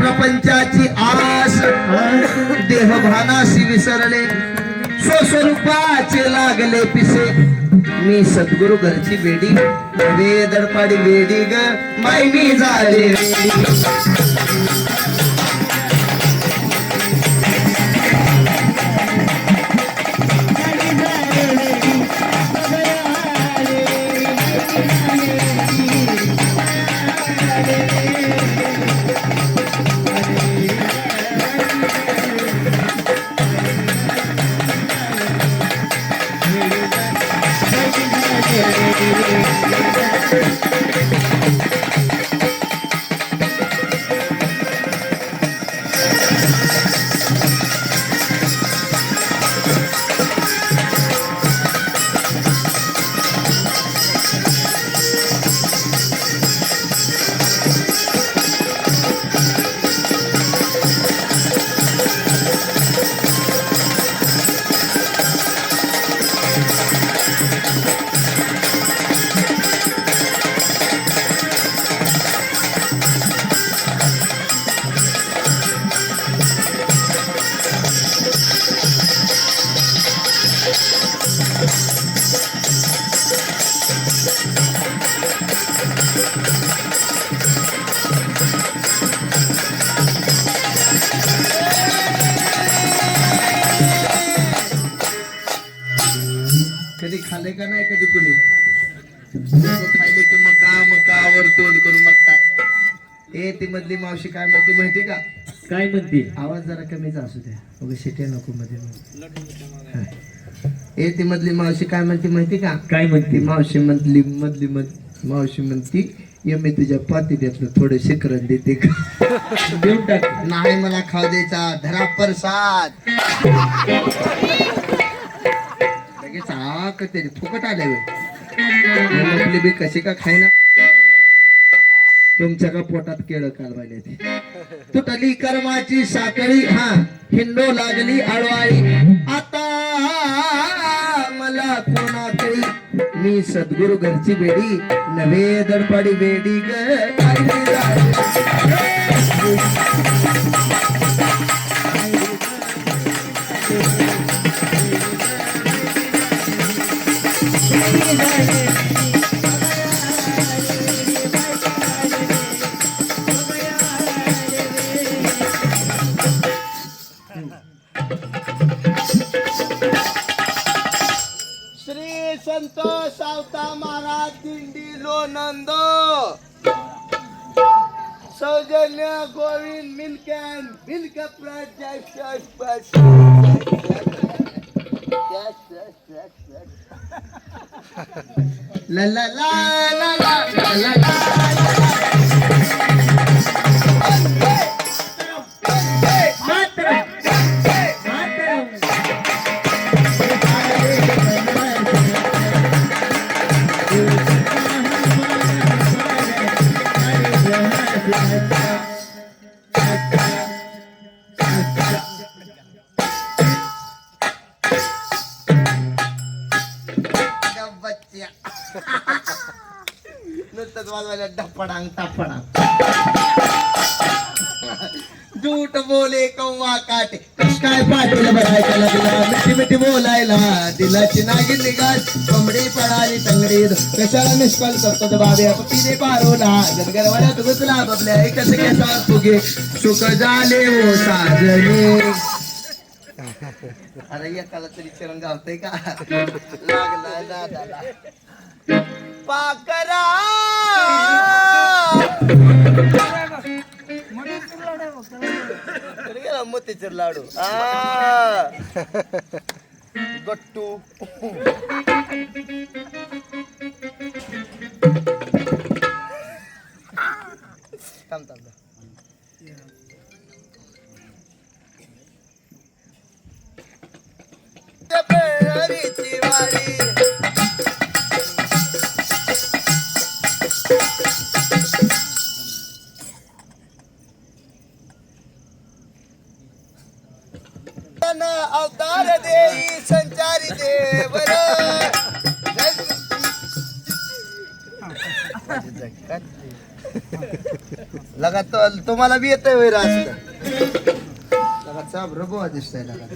प्रपंचाची आस देहभानासी विसरले स्वस्वरूपाचे लागले पिसे मी सद्गुरु घरची बेडी वेदडपाडी बेडी ग माय मी झाले कधी खाले का नाही कधी कुणी खायले की मकावर तोंड करून बघताय ती मधली मावशी काय म्हणते माहिती का काय म्हणते आवाज जरा कमीच असू द्या उगा शिट्या नको मध्ये ती मधली मावशी काय म्हणते माहिती का काय म्हणते मावशी मधली मावशी म्हणती मी तुझ्या पातीद्यातलं थोडं शिकरण देते का देऊन टाक नाही मला खाऊ द्यायचा धरा प्रसाद लगेच ते फुकट आले आपली बी कशी का खायना तुमच्या का पोटात केळ कालवायला ते तुटली कर्माची साखळी हिंडो लागली आळवाळी आता मला कोणाकडे मी सद्गुरु घरची बेडी नवे दडपाडी बेडी ग श्री संत सावता महाराज दिंडी लोणंद सौजन्य गोविंद मिल्क ला ला ला ला ला ला ला टपडांग टपडांग झूठ बोले कौवा काटे काय पाटील बघायला लागला मिठी मिठी बोलायला दिलाची नागिन निघाल कोंबडी पडाली तंगडी कशाला निष्काल करतो बाबे पतीने पारोला गरगरवाड्यात घुसला बबल्या एकच घेता तुगे सुख झाले हो साजले अरे एकाला तरी चरण गावतंय का लागला दादाला पाकरा मोतीचूर लाडू गट्टू थांब थांब अवतार देई संचारी देवर लगा तुम्हाला बी येतंय वैर असलं लगा चाबर बोवा दिसतंय लगा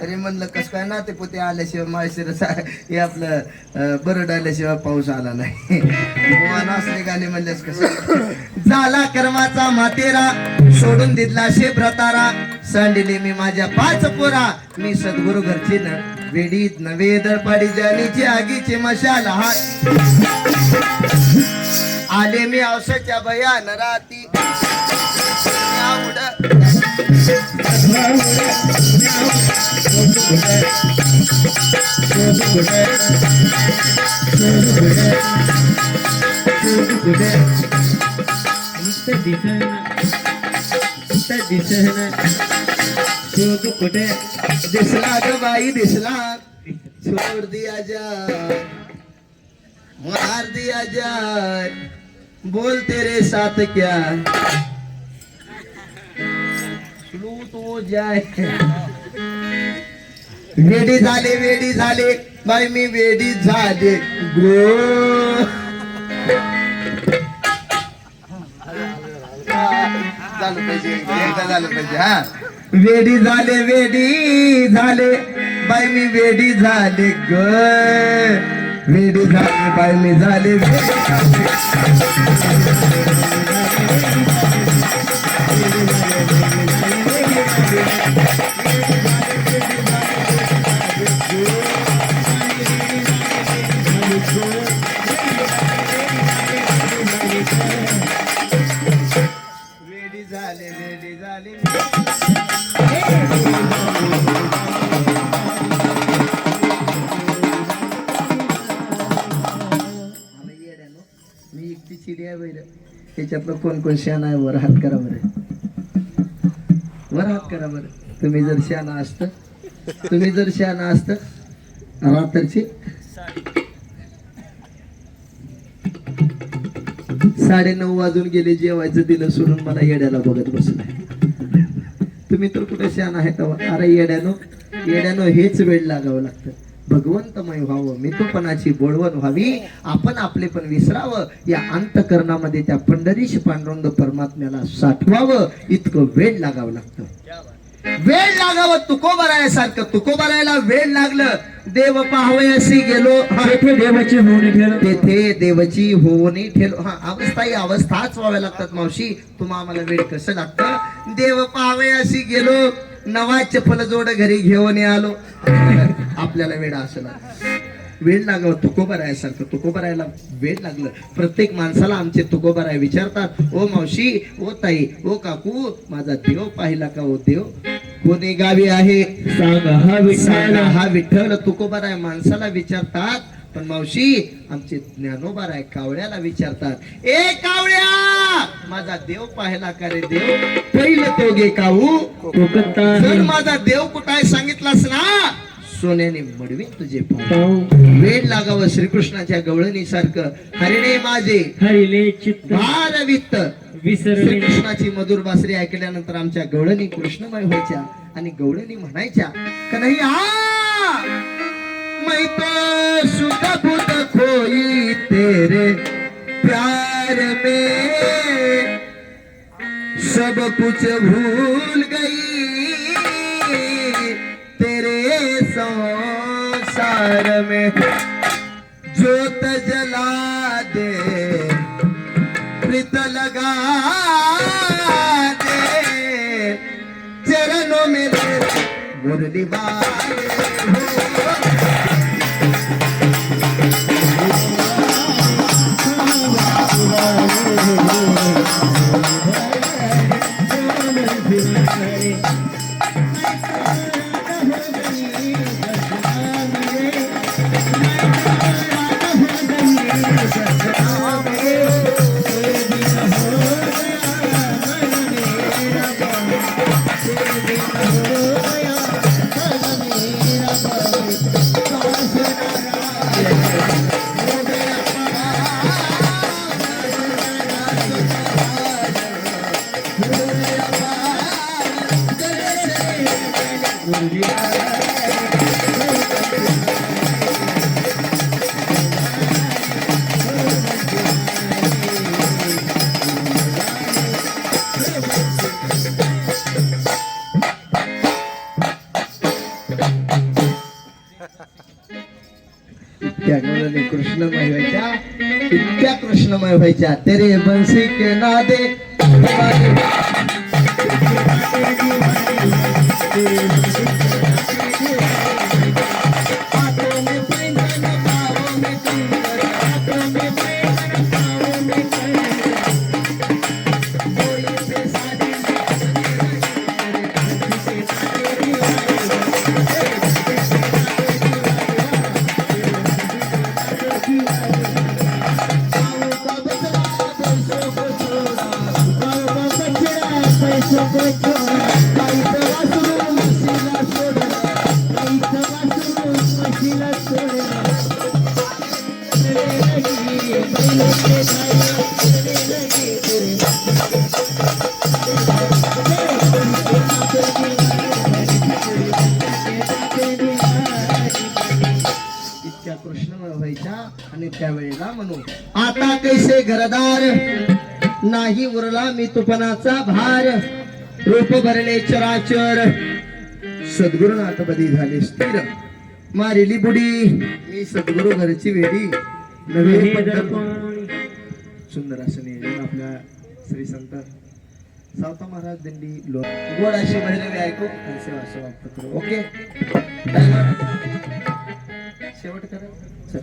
तरी म्हणलं कस काय नाते पोते आल्याशिवाय माळशिरस हे आपलं बरड आल्याशिवाय पाऊस आला नाही बोवा नाचले गाणे म्हणल्यास कसं झाला कर्माचा मातेरा सोडून दिला शेभ्रतारा सांडिले मी माझ्या 5 पोरा मी सद्गुरु घरची न वेडीत नवे दळपाडी जाणीची आगीची मशाल हात आले मी औषच्या भयान राती कुठे दिसला ग बाई दिसला छोड़ दिया जा मार दिया जाए बोल तेरे साथ क्या तो जाए वेडी झाले बाई मी वेडी झाले गो झालं पाहिजे एकदा झालं पाहिजे हा वेडी झाले बाई मी वेडी झाले ग वेडी झाले बाई मी झाले वेडी झाले मी एकटी चिडी आहे बैल त्याच्यातलं कोण शान आहे वर हात करा बरं वर हात करा बरं तुम्ही जर शान असत रात्रीची 9:30 वाजून गेले जेवायचं दिलं सोडून मला येड्याला बघत बसलाय तुम्ही तर कुठे शान आहे तेव्हा अरे येड्यानो हेच वेळ लागावं लागतं भगवंतमय व्हावं मितोपणाची बोडवण व्हावी आपण आपले पण विसरावं या अंतकरणामध्ये त्या पंढरीश पांडुरंग परमात्म्याला साठवावं इतकं वेळ लागावं लागतं वेळ लागावं तुकोबारायासारखं तुकोबारायला वेळ लागलं देव पाहावयासी गेलो तेथे देवाची होऊन ठेवलं तेथे देवाची होऊनी ठेलो हा अवस्था ही अवस्थाच व्हाव्या लागतात मावशी तुम्हा आम्हाला वेळ कसं लागतं देव पाहावयासी गेलो नवाचे फलजोड घरी घेऊन आलो आपल्याला वेळ असं वेळ लागावं तुकोबारायासारखं तुकोबारायला वेळ लागलं प्रत्येक माणसाला आमचे तुकोबाराय विचारतात ओ मावशी ओ ताई ओ काकू माझा देव पाहिला का ओ देव कोणी गावी आहे सांगा हा विठ्ठल तुकोबाराय माणसाला विचारतात पण मावशी आमचे ज्ञानोबाराय कावळ्याला विचारतात ए कावळ्या माझा देव पाहिला का रे देव पहिलं तो गे काऊ जर माझा देव कुठे सांगितलास ना सोन्याने मडवीन तुझे वेळ लागावं श्रीकृष्णाच्या गवळणी सारखं हरिणे माझे हरिले चित्त भारवित्त विसरले श्रीकृष्णाची मधुर बासरी ऐकल्यानंतर आमच्या गवळणी कृष्णमय व्हायच्या आणि गवळणी म्हणायच्या कन्हैया मैं तो सुध बुध खोई तेरे प्यार में सब कुछ भूल गई तेरे संसार में जोत जला दे प्रीत लगा दे चरणों में मुरली बाजे त्या मुलाने कृष्णमय व्हायच्या, इतक्या कृष्णमय व्हायच्या. तेरे बंसी के नादे इतक्या कृष्णमय व्हायच्या. आणि त्यावेळेला म्हणू आता कैसे घरदार नाही उरला मी तुपणाचा भार, रूप भरले चराचर सद्गुरुनाथ बदी झाले स्थिर, मारिली बुडी मी सद्गुरु घरची वेडी नवे पंढरपूर. सुंदर असं नियोजन आपल्या श्री संत सावता महाराज दिंडी लोक गोड अशी भैरवी ऐकू आणि सेवा समाप्त करू. ओके शेवट करा. चल.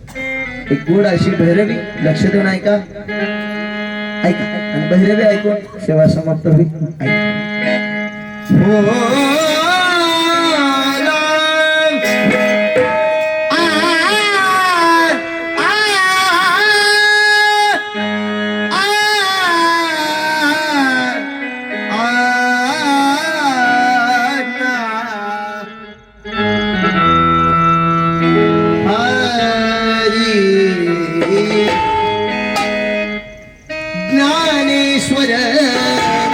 एक गोड अशी भैरवी लक्ष देऊन ऐका ऐका आणि भैरवी ऐकून सेवा समाप्त होईल. ज्ञानेश्वर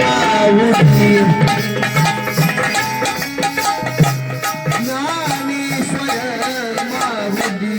माऊली, ज्ञानेश्वर माऊली,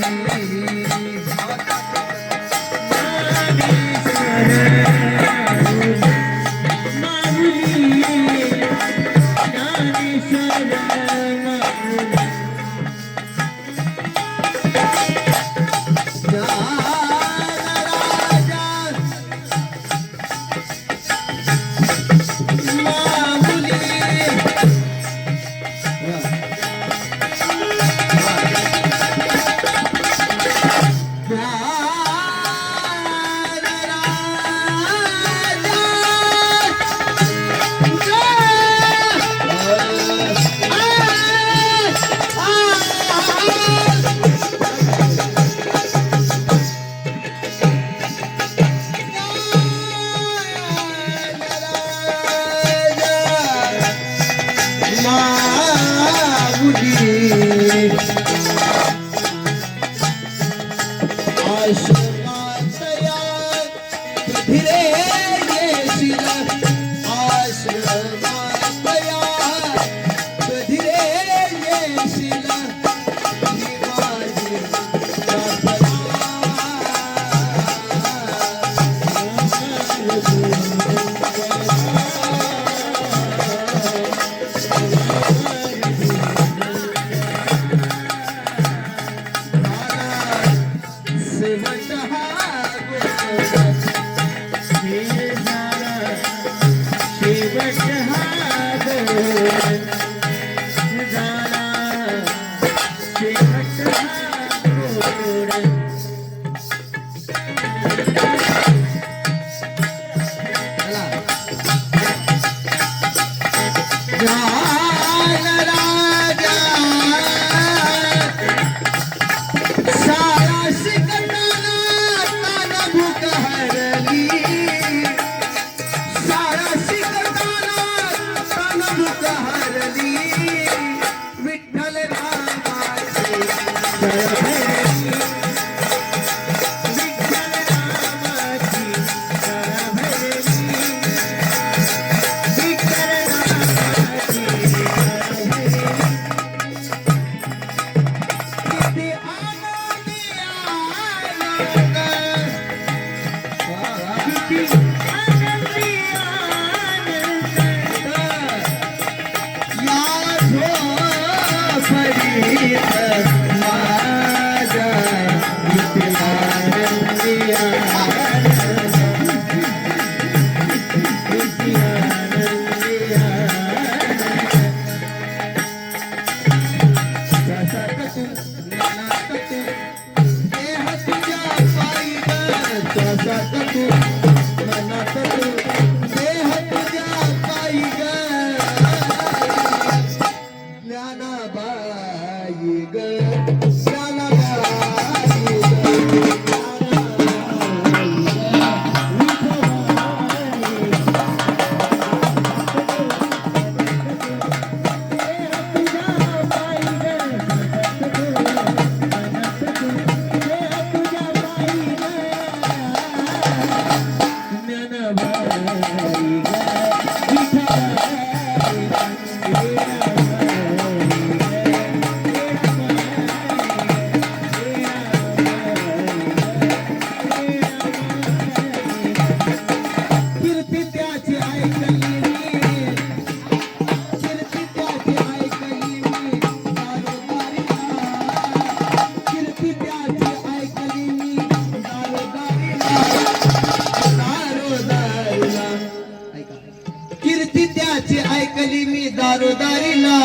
त्याची ऐकली मी दारोदारीला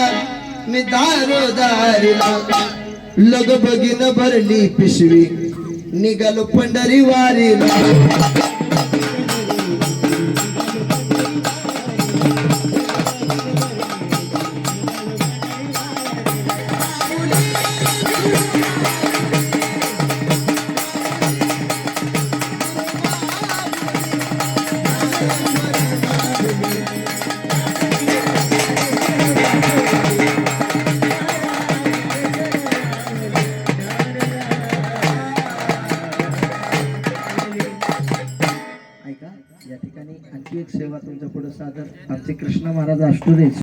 लग बगीन भरली पिशवी निघालो पंढरी वारीला ऐका या ठिकाणी आणखी एक सेवा तुमच्या पुढे सादर आमचे कृष्ण महाराज आष्टुरे